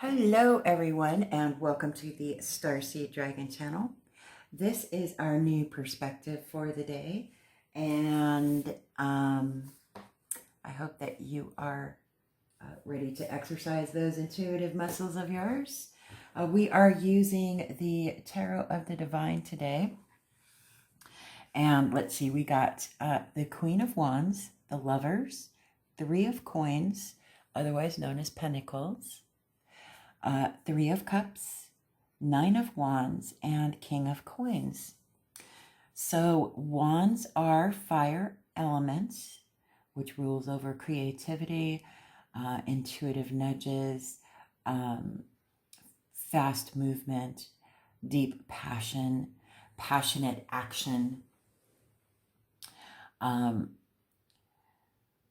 Hello everyone and welcome to the Starseed Dragon channel. This is our new perspective for the day and I hope that you are ready to exercise those intuitive muscles of yours. We are using the Tarot of the Divine today. And let's see, we got the Queen of Wands, the Lovers, Three of Coins, otherwise known as Pentacles, Three of Cups, Nine of Wands, and King of Coins. So wands are fire elements, which rules over creativity, intuitive nudges, fast movement, deep passion, passionate action. The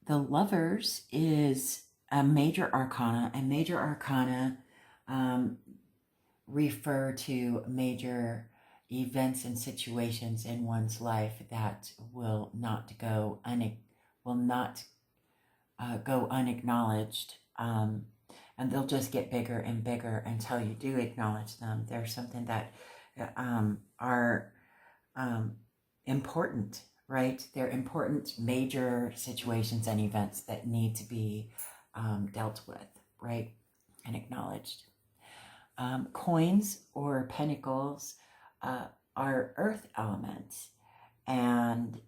Lovers is a major arcana, and major arcana refer to major events and situations in one's life that will not go unacknowledged, and they'll just get bigger and bigger until you do acknowledge them. They're something that are important, right? They're important major situations and events that need to be dealt with, right, and acknowledged. Coins or pentacles are earth elements, and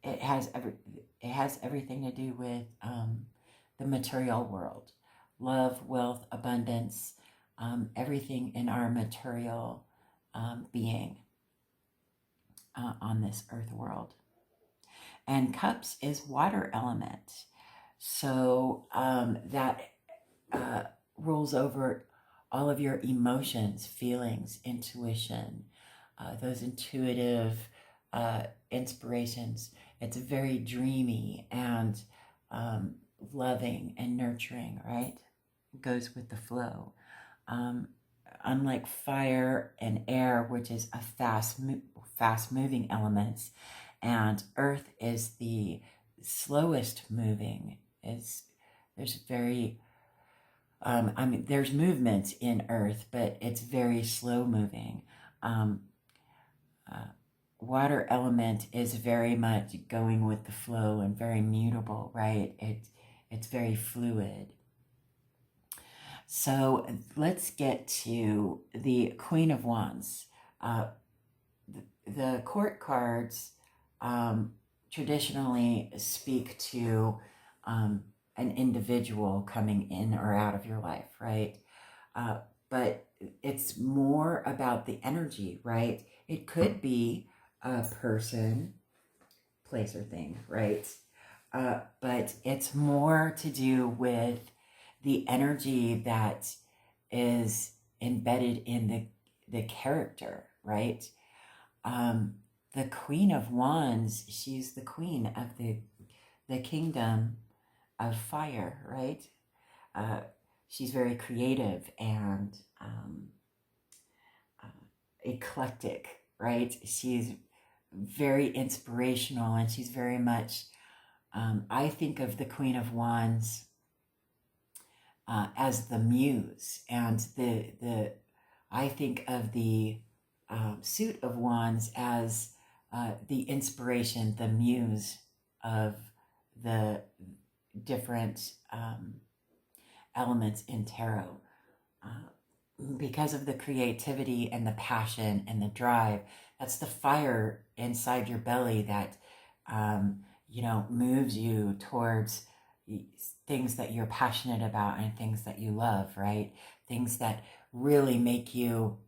it has everything to do with the material world, love, wealth, abundance, everything in our material being on this earth world. And cups is water element, so that rules over all of your emotions, feelings, intuition, those intuitive inspirations. It's very dreamy and loving and nurturing, right? It goes with the flow. Unlike fire and air, which is a fast moving elements, and earth is the slowest moving. There's very there's movement in earth, but it's very slow moving. Water element is very much going with the flow and very mutable, right? It's very fluid. So let's get to the Queen of Wands. The court cards traditionally speak to an individual coming in or out of your life, right? But it's more about the energy, right? It could be a person, place, or thing, right? But it's more to do with the energy that is embedded in the character, right? The Queen of Wands, she's the queen of the kingdom of fire, right? She's very creative and eclectic, right? She's very inspirational, and she's very much, I think of the Queen of Wands as the muse, and I think of the suit of wands as the inspiration, the muse of the different elements in tarot. Because of the creativity and the passion and the drive, that's the fire inside your belly that moves you towards things that you're passionate about and things that you love, right? Things that really make you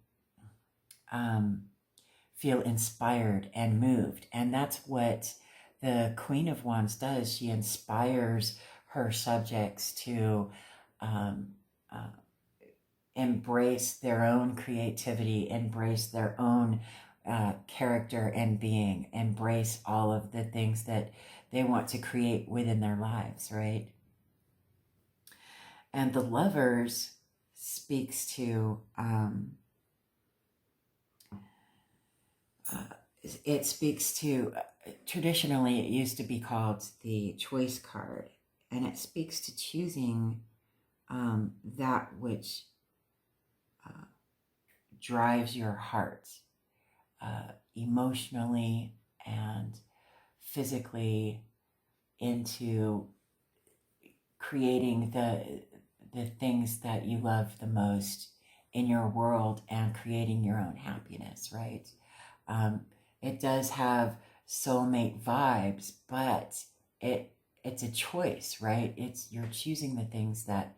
feel inspired and moved. And that's what the Queen of Wands does. She inspires her subjects to embrace their own creativity, embrace their own character and being, embrace all of the things that they want to create within their lives, right? And the Lovers speaks to, it speaks to, traditionally it used to be called the choice card, and it speaks to choosing that which drives your heart emotionally and physically into creating the things that you love the most in your world and creating your own happiness, right? It does have soulmate vibes, but it's a choice, right? You're choosing the things that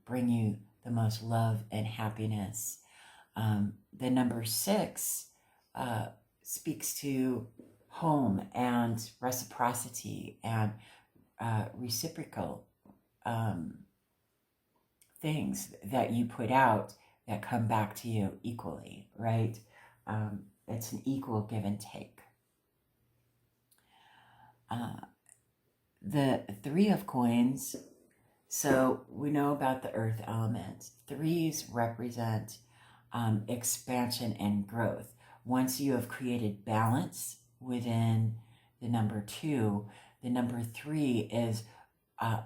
bring you the most love and happiness. The number 6 speaks to home and reciprocity and reciprocal things that you put out that come back to you equally, right? It's an equal give and take. The 3 of coins, so we know about the earth element. 3s represent expansion and growth. Once you have created balance within the number 2, the number 3 is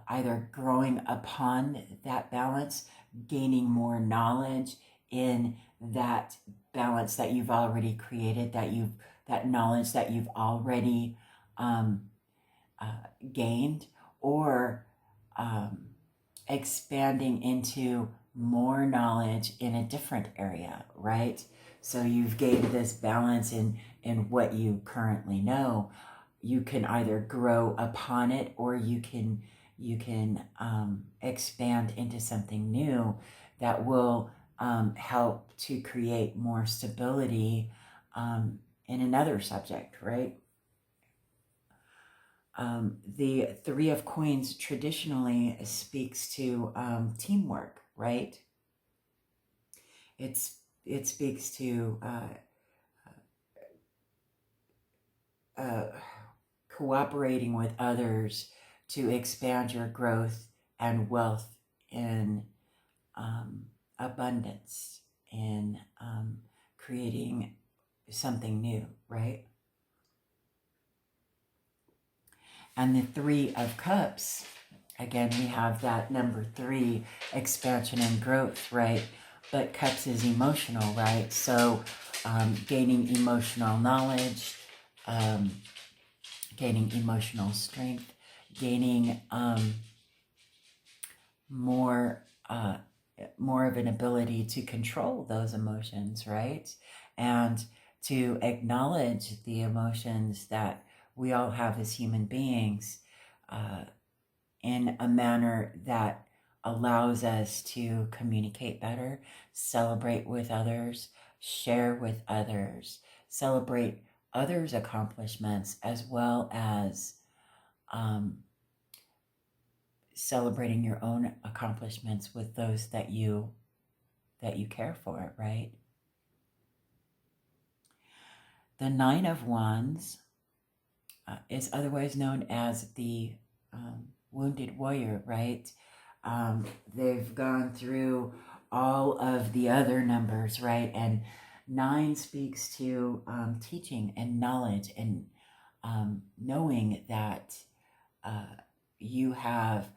either growing upon that balance, gaining more knowledge in that balance that you've already created, that knowledge that you've already gained, or expanding into more knowledge in a different area, right? So you've gained this balance in what you currently know. You can either grow upon it, or you can expand into something new that will help to create more stability in another subject, right? The 3 of coins traditionally speaks to teamwork, right? It speaks to cooperating with others to expand your growth and wealth in abundance, in creating something new, right? And the 3 of cups, again, we have that number 3, expansion and growth, right? But cups is emotional, right? So gaining emotional knowledge, gaining emotional strength, gaining more of an ability to control those emotions, right? And to acknowledge the emotions that we all have as human beings in a manner that allows us to communicate better, celebrate with others, share with others, celebrate others' accomplishments, as well as celebrating your own accomplishments with those that you care for, right? The 9 of Wands is otherwise known as the wounded warrior, right? They've gone through all of the other numbers, right? And 9 speaks to teaching and knowledge and knowing that you have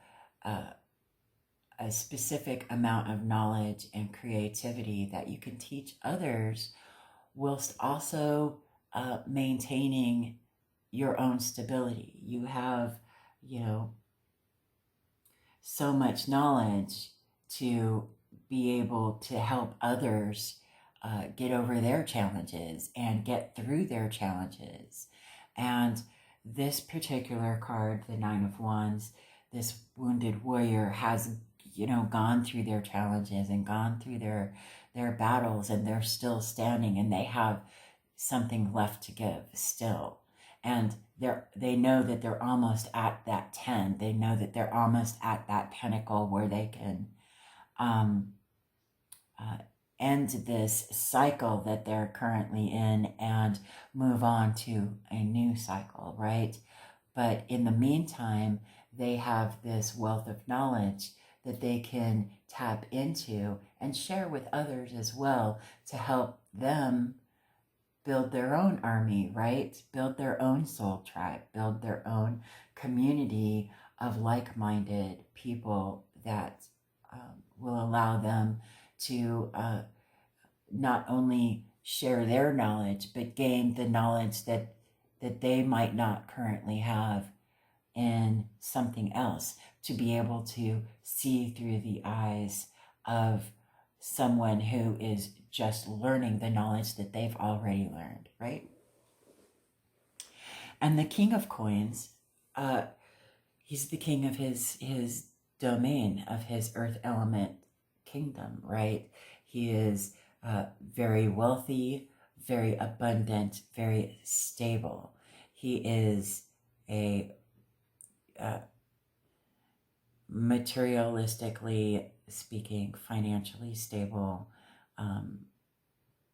a specific amount of knowledge and creativity that you can teach others, whilst also maintaining your own stability. You have, so much knowledge to be able to help others get over their challenges and get through their challenges. And this particular card, the 9 of Wands, this wounded warrior has, gone through their challenges and gone through their battles, and they're still standing, and they have something left to give still. And they know that they're almost at that 10. They know that they're almost at that pinnacle where they can end this cycle that they're currently in and move on to a new cycle, right? But in the meantime, they have this wealth of knowledge that they can tap into and share with others as well to help them build their own army, right? Build their own soul tribe, build their own community of like-minded people that will allow them to not only share their knowledge, but gain the knowledge that they might not currently have in something else, to be able to see through the eyes of someone who is just learning the knowledge that they've already learned, right? And the King of Coins, he's the king of his domain, of his earth element kingdom, right? He is very wealthy, very abundant, very stable. He is a materialistically speaking, financially stable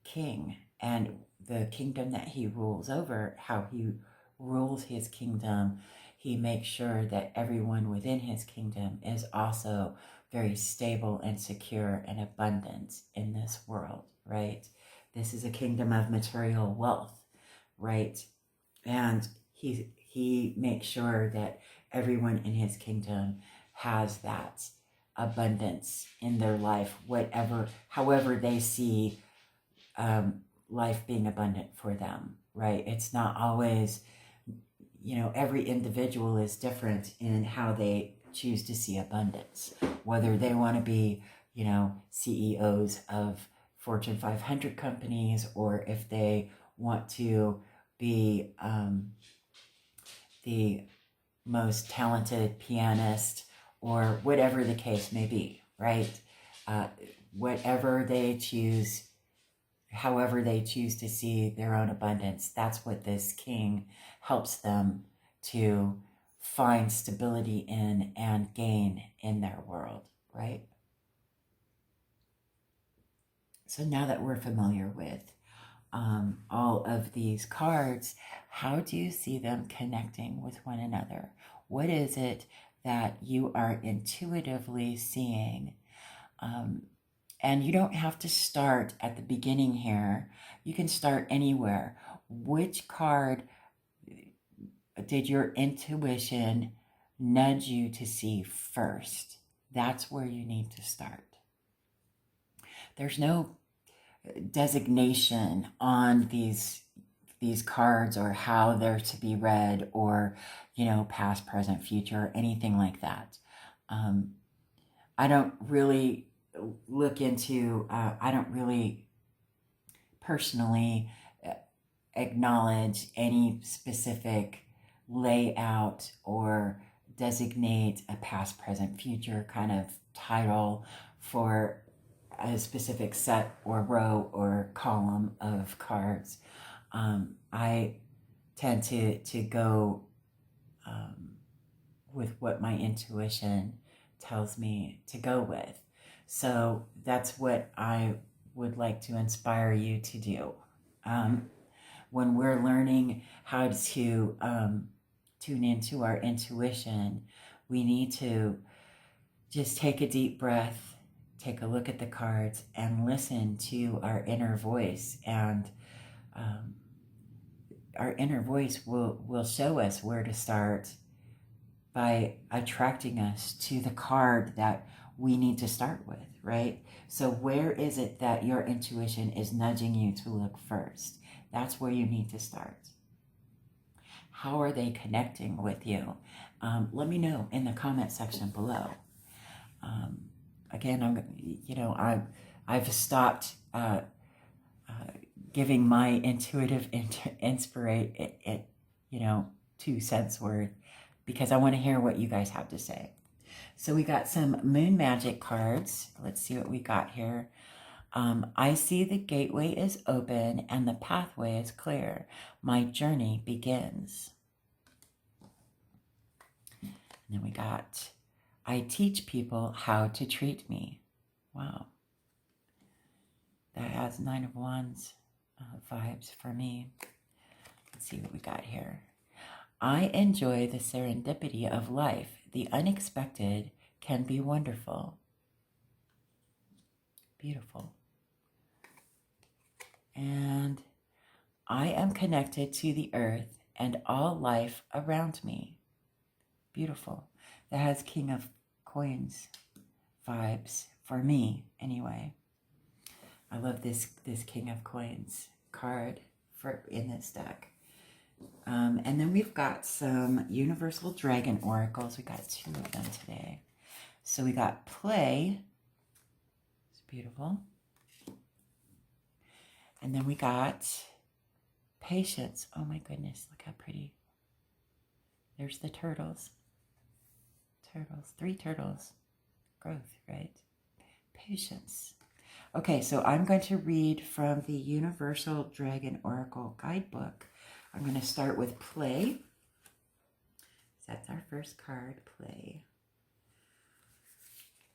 king. And the kingdom that he rules over, how he rules his kingdom, he makes sure that everyone within his kingdom is also very stable and secure and abundant in this world, right? This is a kingdom of material wealth, right? And he makes sure that everyone in his kingdom has that abundance in their life, however they see life being abundant for them, right? It's not always, every individual is different in how they choose to see abundance, whether they want to be, CEOs of Fortune 500 companies, or if they want to be the most talented pianist, or whatever the case may be, right? Whatever they choose, however they choose to see their own abundance, that's what this king helps them to find stability in and gain in their world, right? So now that we're familiar with all of these cards, how do you see them connecting with one another? What is it that you are intuitively seeing? And you don't have to start at the beginning here. You can start anywhere. Which card did your intuition nudge you to see first? That's where you need to start. There's no designation on these cards, or how they're to be read, or past, present, future, anything like that. I don't really look into, I don't really personally acknowledge any specific layout or designate a past, present, future kind of title for a specific set or row or column of cards. I tend to go with what my intuition tells me to go with. So that's what I would like to inspire you to do. When we're learning how to tune into our intuition, we need to just take a deep breath, take a look at the cards, and listen to our inner voice. And our inner voice will show us where to start by attracting us to the card that we need to start with, right? So where is it that your intuition is nudging you to look first? That's where you need to start. How are they connecting with you? Let me know in the comment section below. Again, I've stopped giving my intuitive inspiration, 2 cents worth, because I want to hear what you guys have to say. So we got some moon magic cards. Let's see what we got here. I see the gateway is open and the pathway is clear. My journey begins. And then we got, I teach people how to treat me. Wow. That has 9 of Wands vibes for me. Let's see what we got here. I enjoy the serendipity of life. The unexpected can be wonderful. Beautiful. And I am connected to the earth and all life around me. Beautiful. That has King of Coins vibes for me anyway. I love this King of Coins card in this deck. And then we've got some Universal Dragon Oracles. We got 2 of them today. So we got Play. It's beautiful. And then we got Patience. Oh my goodness, look how pretty. There's the turtles. Turtles, 3 turtles. Growth, right? Patience. Okay, so I'm going to read from the Universal Dragon Oracle Guidebook. I'm going to start with Play. That's our first card, Play.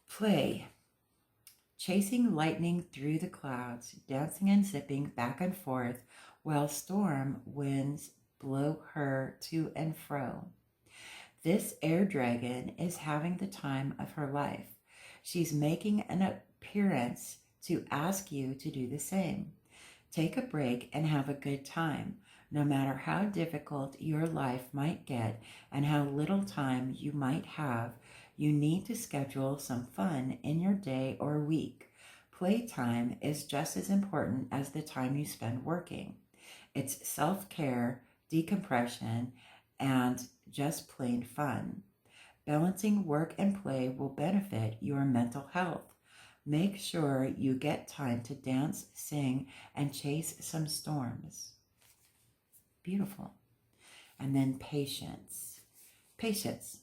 Play. Chasing lightning through the clouds, dancing and zipping back and forth, while storm winds blow her to and fro. This air dragon is having the time of her life. She's making an appearance to ask you to do the same. Take a break and have a good time. No matter how difficult your life might get and how little time you might have, you need to schedule some fun in your day or week. Playtime is just as important as the time you spend working. It's self-care, decompression, and just plain fun. Balancing work and play will benefit your mental health. Make sure you get time to dance, sing, and chase some storms. Beautiful. And then patience. Patience.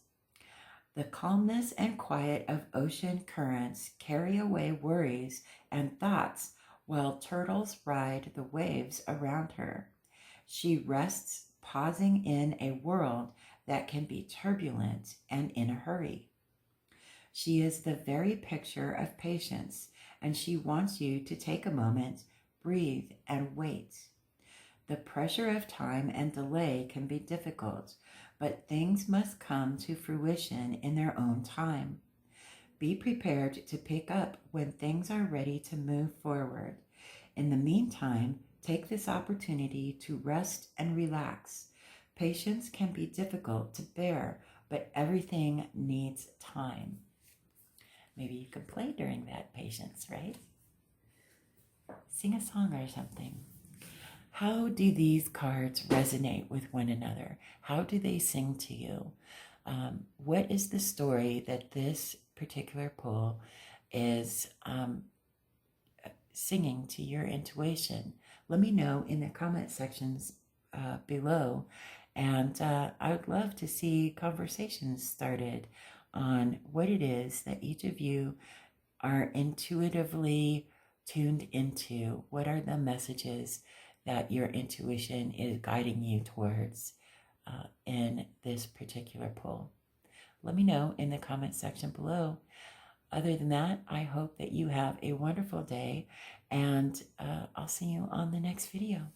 The calmness and quiet of ocean currents carry away worries and thoughts while turtles ride the waves around her. She rests, pausing in a world that can be turbulent and in a hurry. She is the very picture of patience, and she wants you to take a moment, breathe, and wait. The pressure of time and delay can be difficult, but things must come to fruition in their own time. Be prepared to pick up when things are ready to move forward. In the meantime, take this opportunity to rest and relax. Patience can be difficult to bear, but everything needs time. Maybe you could play during that patience, right? Sing a song or something. How do these cards resonate with one another? How do they sing to you? What is the story that this particular pull is singing to your intuition? Let me know in the comment sections below. And I would love to see conversations started on what it is that each of you are intuitively tuned into. What are the messages that your intuition is guiding you towards in this particular pull? Let me know in the comment section below. Other than that, I hope that you have a wonderful day, and I'll see you on the next video.